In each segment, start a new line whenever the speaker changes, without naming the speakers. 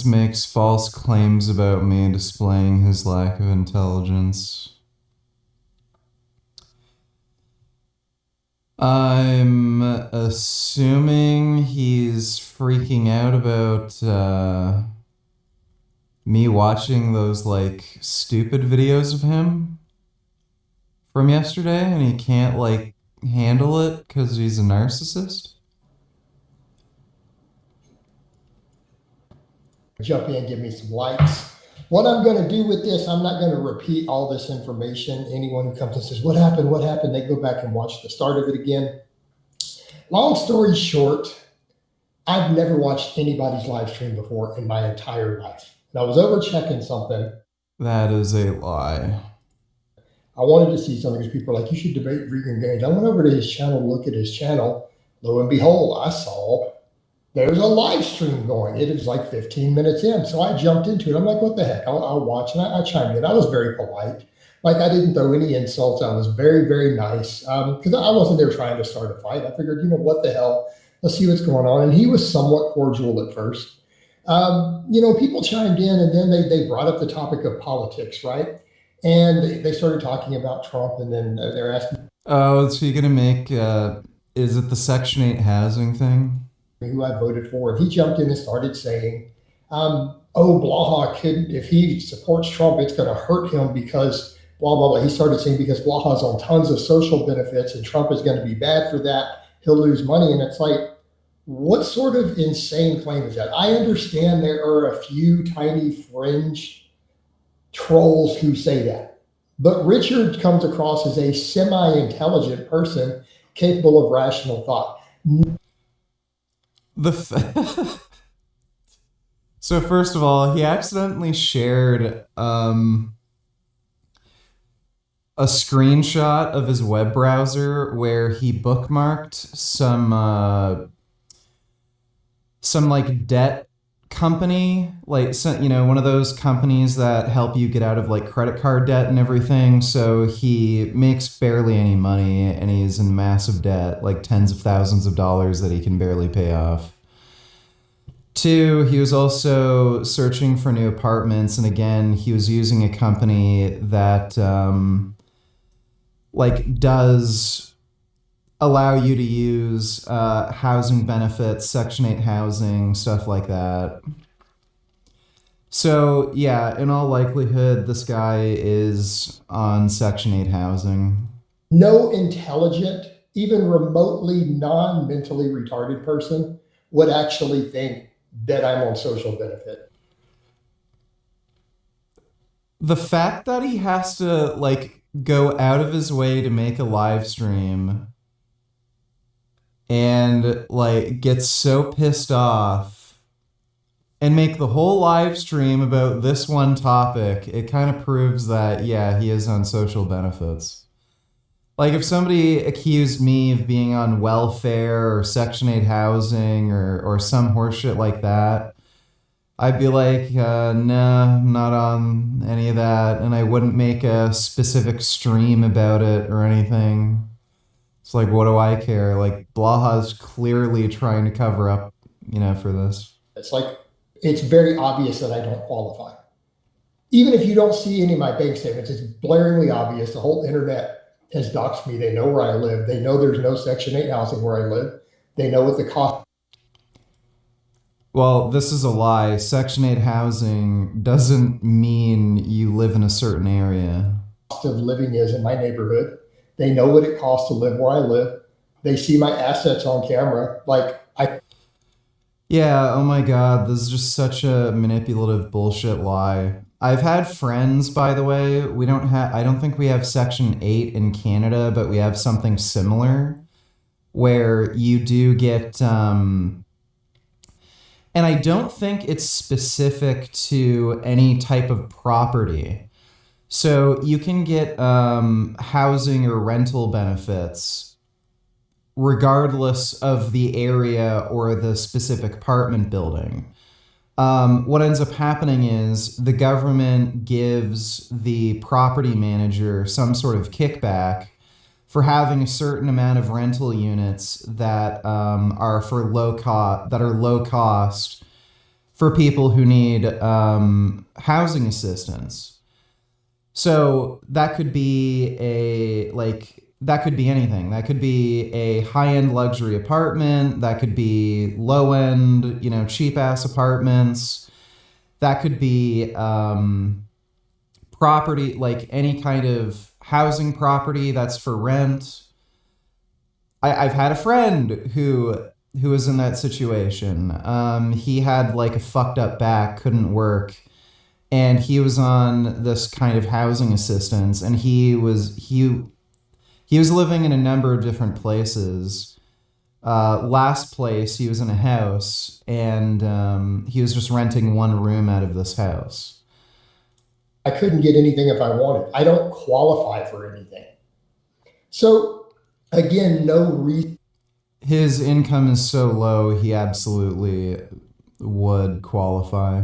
Makes false claims about me, displaying his lack of intelligence. I'm assuming he's freaking out about me watching those like stupid videos of him from yesterday, and he can't like handle it because he's a narcissist.
Jump in, give me some likes. What I'm going to do with this, I'm not going to repeat all this information. Anyone who comes and says, what happened? What happened? They go back and watch the start of it again. Long story short, I've never watched anybody's live stream before in my entire life. And I was over checking something.
That is a lie.
I wanted to see something because people are like, you should debate vegan gains. I went over to his channel, look at his channel. Lo and behold, I saw there's a live stream going. It was like 15 minutes in. So I jumped into it. I'm like, what the heck? I'll watch. And I chimed in. I was very polite. Like I didn't throw any insults. I was very, very nice because I wasn't there trying to start a fight. I figured, what the hell? Let's see what's going on. And he was somewhat cordial at first. People chimed in and then they brought up the topic of politics, right? And they started talking about Trump. And then they're asking,
oh, is he going to make, is it the Section 8 housing thing?
Who I voted for, and he jumped in and started saying, Blaha could, if he supports Trump, it's going to hurt him because blah, blah, blah. He started saying because Blaha's on tons of social benefits and Trump is going to be bad for that. He'll lose money. And it's like, what sort of insane claim is that? I understand there are a few tiny fringe trolls who say that, but Richard comes across as a semi-intelligent person capable of rational thought.
So first of all, he accidentally shared a screenshot of his web browser where he bookmarked some like debt company, like one of those companies that help you get out of like credit card debt and everything. So he makes barely any money and he's in massive debt, like tens of thousands of dollars that he can barely pay off. Two, he was also searching for new apartments, and again, he was using a company that does allow you to use housing benefits, Section 8 housing, stuff like that. So, yeah, in all likelihood, this guy is on Section 8 housing.
No intelligent, even remotely non-mentally retarded person would actually think that I'm on social benefit.
The fact that he has to, go out of his way to make a live stream and get so pissed off and make the whole live stream about this one topic, it kind of proves that, yeah, he is on social benefits. Like if somebody accused me of being on welfare or Section 8 housing or some horseshit like that, I'd be like, nah, I'm not on any of that, and I wouldn't make a specific stream about it or anything. It's like, what do I care? Like, Blaha's clearly trying to cover up, for this.
It's like, it's very obvious that I don't qualify. Even if you don't see any of my bank statements, it's blaringly obvious. The whole internet has doxed me. They know where I live. They know there's no Section 8 housing where I live. They know what the cost.
Well, this is a lie. Section 8 housing doesn't mean you live in a certain area.
Cost of living is in my neighborhood. They know what it costs to live where I live. They see my assets on camera.
Yeah, oh my God, this is just such a manipulative bullshit lie. I've had friends, by the way, I don't think we have Section 8 in Canada, but we have something similar where you do get, and I don't think it's specific to any type of property. So you can get housing or rental benefits regardless of the area or the specific apartment building. What ends up happening is the government gives the property manager some sort of kickback for having a certain amount of rental units that are low cost for people who need housing assistance. So that could be that could be anything. That could be a high-end luxury apartment. That could be low-end, cheap-ass apartments. That could be property, like any kind of housing property that's for rent. I've had a friend who was in that situation. He had like a fucked up back, couldn't work, and he was on this kind of housing assistance, and he was living in a number of different places. Last place, he was in a house, and he was just renting one room out of this house.
I couldn't get anything if I wanted. I don't qualify for anything. So again, no reason.
His income is so low, he absolutely would qualify.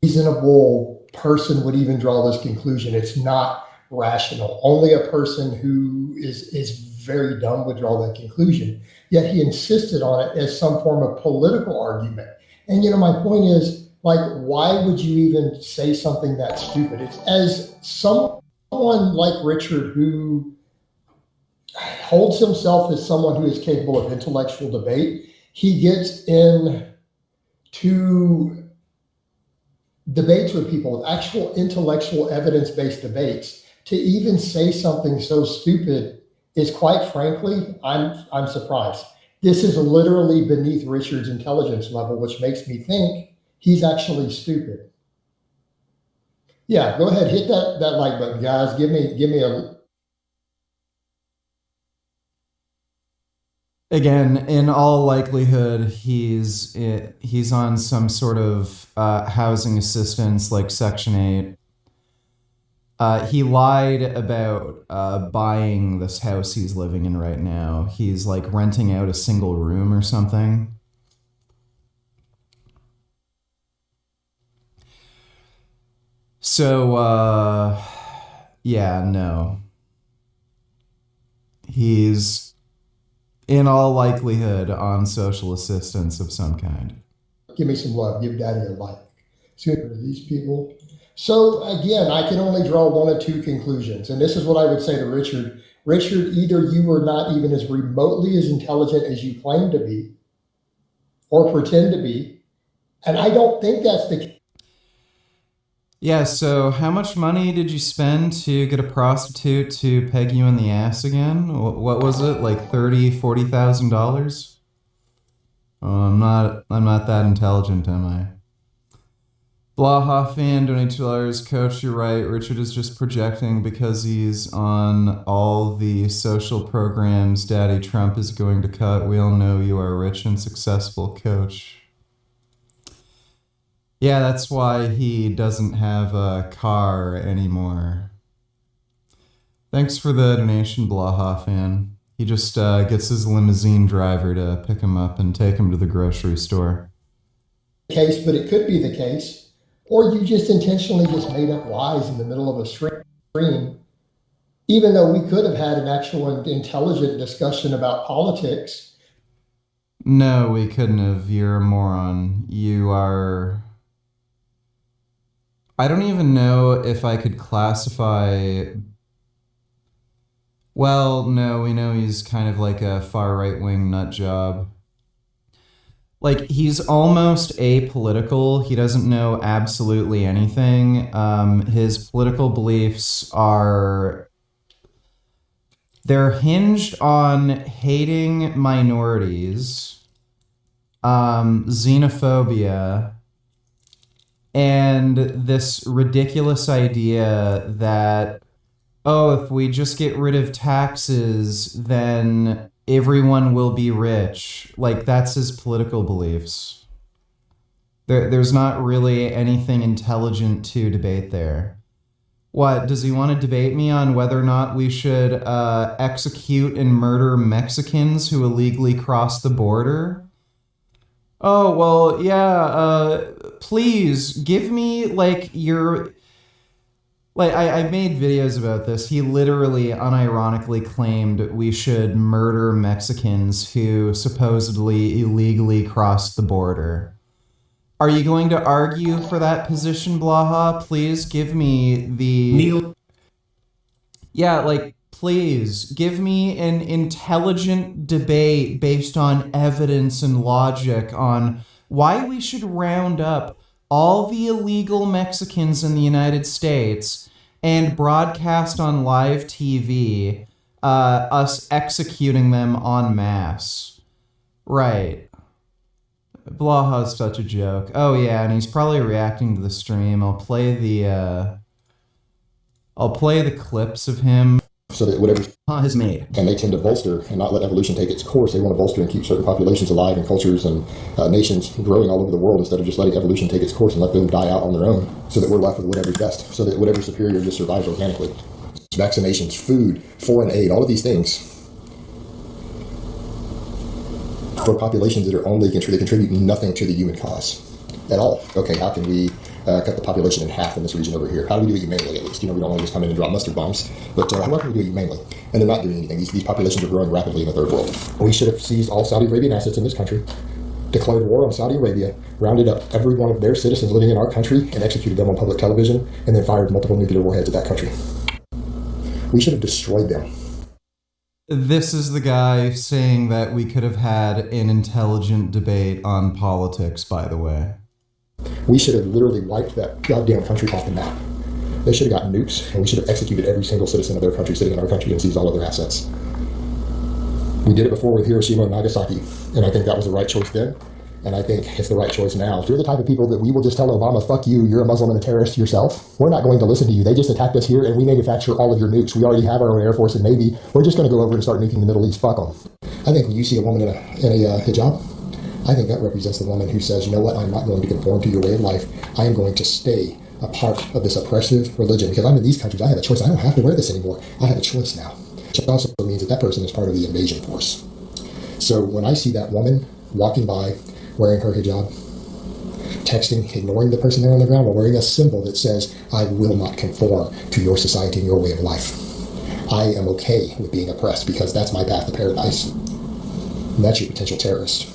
Reasonable person would even draw this conclusion. It's not rational. Only a person who is very dumb would draw that conclusion. Yet he insisted on it as some form of political argument. And my point is, like, why would you even say something that stupid? It's as someone like Richard, who holds himself as someone who is capable of intellectual debate, he gets into debates with people, with actual intellectual evidence-based debates. To even say something so stupid is, quite frankly, I'm surprised. This is literally beneath Richard's intelligence level, which makes me think he's actually stupid. Yeah, go ahead, hit that like button, guys. Give me a.
Again, in all likelihood, he's on some sort of housing assistance, like Section 8. He lied about buying this house he's living in right now. He's like renting out a single room or something. So, yeah, no. He's, in all likelihood, on social assistance of some kind.
Give me some love. Give daddy a like. Super to these people. So again, I can only draw one of two conclusions. And this is what I would say to Richard. Richard, either you are not even as remotely as intelligent as you claim to be or pretend to be. And I don't think that's the case.
Yeah, so how much money did you spend to get a prostitute to peg you in the ass again? What was it, like $30,000, $40,000? Oh, I'm not that intelligent, am I? Blaha fan, donate $2. Coach, you're right. Richard is just projecting because he's on all the social programs Daddy Trump is going to cut. We all know you are rich and successful, Coach. Yeah, that's why he doesn't have a car anymore. Thanks for the donation, Blaha fan. He just gets his limousine driver to pick him up and take him to the grocery store.
Case, but it could be the case. Or you just intentionally just made up lies in the middle of a stream, even though we could have had an actual intelligent discussion about politics.
No, we couldn't have. You're a moron. You are... I don't even know if I could classify... Well, no, we know he's kind of like a far right-wing nut job. Like, he's almost apolitical. He doesn't know absolutely anything. His political beliefs are... They're hinged on hating minorities, xenophobia, and this ridiculous idea that, oh, if we just get rid of taxes, then everyone will be rich. Like, that's his political beliefs. There's not really anything intelligent to debate there. What, does he want to debate me on whether or not we should execute and murder Mexicans who illegally cross the border? Oh, well, yeah, please, give me, like, your... Like, I made videos about this. He literally, unironically claimed we should murder Mexicans who supposedly illegally crossed the border. Are you going to argue for that position, Blaha? Please give me the...
Neil.
Yeah, like, please give me an intelligent debate based on evidence and logic on why we should round up all the illegal Mexicans in the United States and broadcast on live TV us executing them en masse. Right. Blaha's such a joke. Oh yeah, and he's probably reacting to the stream. I'll play the clips of him.
So that whatever
Has made.
and they tend to bolster and not let evolution take its course. They want to bolster and keep certain populations alive and cultures and nations growing all over the world instead of just letting evolution take its course and let them die out on their own so that we're left with whatever's best, so that whatever's superior just survives organically. Vaccinations, food, foreign aid, all of these things for populations that are only they contribute nothing to the human cause at all. Okay, how can we cut the population in half in this region over here? How do we do it humanely, at least? We don't want to just come in and drop mustard bombs, but how can we do it humanely? And they're not doing anything. These populations are growing rapidly in the third world. We should have seized all Saudi Arabian assets in this country, declared war on Saudi Arabia, rounded up every one of their citizens living in our country and executed them on public television, and then fired multiple nuclear warheads at that country. We should have destroyed them.
This is the guy saying that we could have had an intelligent debate on politics, by the way.
We should have literally wiped that goddamn country off the map. They should have got nukes, and we should have executed every single citizen of their country sitting in our country and seized all of their assets. We did it before with Hiroshima and Nagasaki, and I think that was the right choice then, and I think it's the right choice now. If you're the type of people that we will just tell Obama, fuck you, you're a Muslim and a terrorist yourself, we're not going to listen to you. They just attacked us here, and we manufacture all of your nukes. We already have our own Air Force and Navy. We're just going to go over and start nuking the Middle East. Fuck them. I think when you see a woman in a hijab, I think that represents the woman who says, you know what, I'm not going to conform to your way of life. I am going to stay a part of this oppressive religion. Because I'm in these countries, I have a choice. I don't have to wear this anymore. I have a choice now. Which also means that that person is part of the invasion force. So when I see that woman walking by, wearing her hijab, texting, ignoring the person there on the ground, while wearing a symbol that says, I will not conform to your society and your way of life. I am okay with being oppressed because that's my path to paradise. And that's your potential terrorist.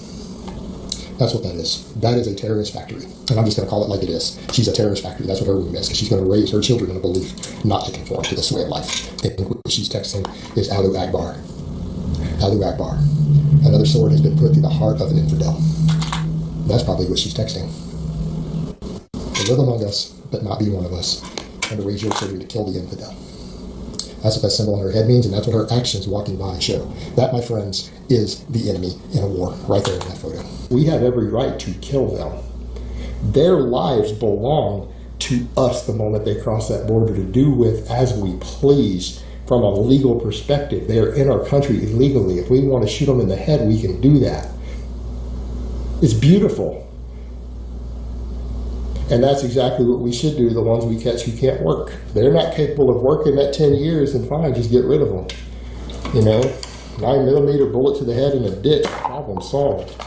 That's what that is. That is a terrorist factory. And I'm just going to call it like it is. She's a terrorist factory. That's what her room is. Because she's going to raise her children in a belief not to conform to this way of life. I think what she's texting is Allahu Akbar. Allahu Akbar. Another sword has been put through the heart of an infidel. That's probably what she's texting. To live among us, but not be one of us. And to raise your children to kill the infidel. That's what that symbol on her head means, and that's what her actions walking by show. That, my friends, is the enemy in a war, right there in that photo. We have every right to kill them. Their lives belong to us the moment they cross that border to do with as we please from a legal perspective. They are in our country illegally. If we want to shoot them in the head, we can do that. It's beautiful. And that's exactly what we should do, the ones we catch who can't work. They're not capable of working that 10 years, and fine, just get rid of them. You know, 9mm bullet to the head in a ditch, problem solved.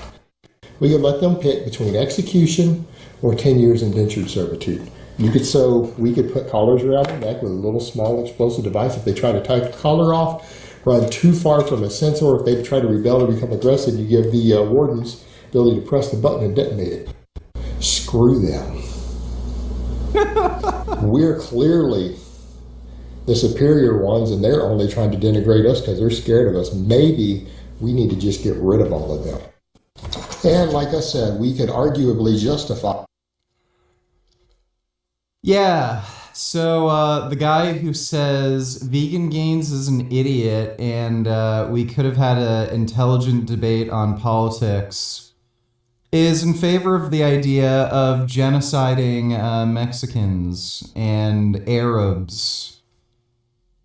We could let them pick between execution or 10 years indentured servitude. We could put collars around their neck with a little small explosive device. If they try to take the collar off, run too far from a sensor, if they try to rebel or become aggressive, you give the wardens the ability to press the button and detonate it. Screw them. We're clearly the superior ones, and they're only trying to denigrate us because they're scared of us. Maybe we need to just get rid of all of them. And like I said, we could arguably justify.
Yeah, so the guy who says Vegan Gains is an idiot and we could have had an intelligent debate on politics is in favor of the idea of genociding Mexicans and Arabs.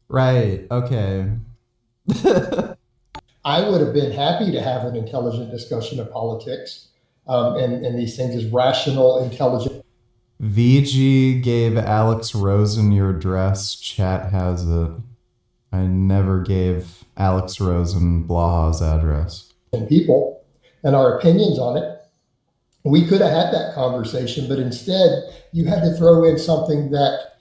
Right, okay.
I would have been happy to have an intelligent discussion of politics and these things as rational, intelligent.
VG gave Alex Rosen your address. Chat has it. I never gave Alex Rosen Blaha's address.
And people and our opinions on it. We could have had that conversation, but instead you had to throw in something that...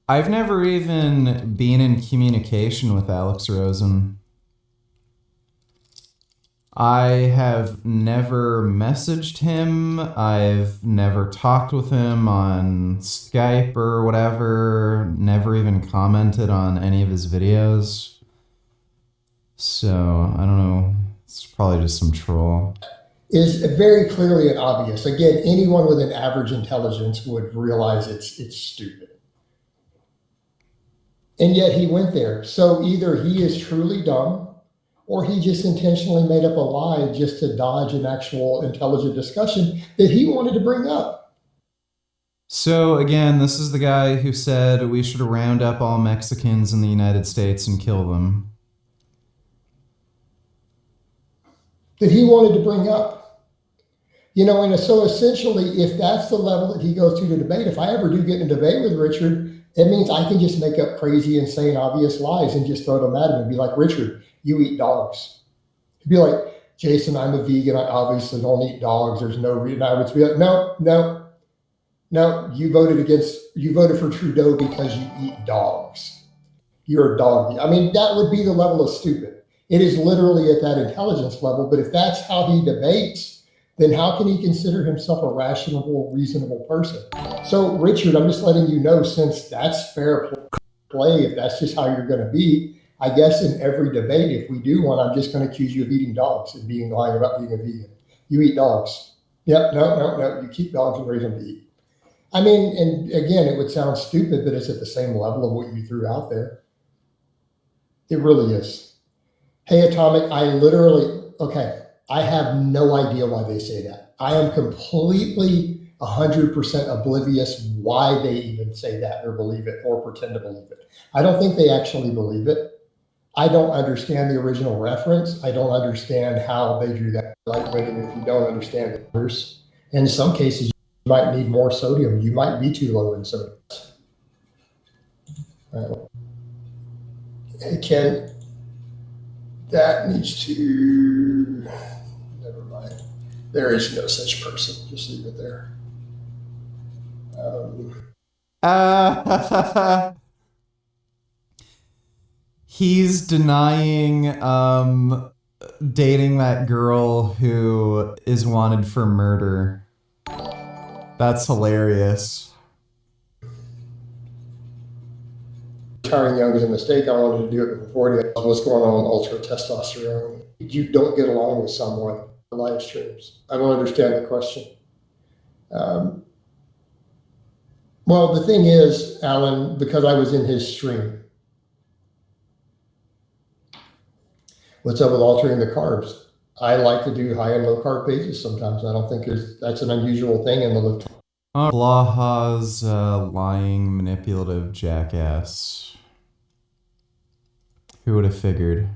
I've never even been in communication with Alex Rosen. I have never messaged him. I've never talked with him on Skype or whatever. Never even commented on any of his videos. So, I don't know. It's probably just some troll.
Is very clearly and obvious. Again, anyone with an average intelligence would realize it's stupid. And yet he went there. So either he is truly dumb, or he just intentionally made up a lie just to dodge an actual intelligent discussion that he wanted to bring up.
So again, this is the guy who said we should round up all Mexicans in the United States and kill them.
That he wanted to bring up. You know, and so essentially, if that's the level that he goes to debate, if I ever do get in a debate with Richard, it means I can just make up crazy, insane, obvious lies and just throw them at him and be like, Richard, you eat dogs. He'd be like, Jason, I'm a vegan. I obviously don't eat dogs. There's no reason. I would be like, no. You voted for Trudeau because you eat dogs. You're a dog. I mean, that would be the level of stupid. It is literally at that intelligence level. But if that's how he debates, then how can he consider himself a rational, reasonable person? So, Richard, I'm just letting you know, since that's fair play, if that's just how you're going to be, I guess in every debate, if we do one, I'm just going to accuse you of eating dogs and lying about being a vegan. You eat dogs. Yep, no. You keep dogs and raise them to eat. I mean, and again, it would sound stupid, but it's at the same level of what you threw out there. It really is. Hey, Atomic, I have no idea why they say that. I am completely 100% oblivious why they even say that or believe it or pretend to believe it. I don't think they actually believe it. I don't understand the original reference. I don't understand how they drew that lightweight. And if you don't understand the verse, in some cases, you might need more sodium. You might be too low in sodium. Hey, Ken, that needs to... Never mind. There is no such person. Just leave it there.
He's denying dating that girl who is wanted for murder. That's hilarious.
Retiring young is a mistake. I wanted to do it before 40. What's going on with ultra testosterone? You don't get along with someone on live streams. I don't understand the question. Well, the thing is, Alan, because I was in his stream. What's up with altering the carbs? I like to do high and low carb pages sometimes. I don't think that's an unusual thing in the lift.
Blaha's lying, manipulative jackass. Who would have figured?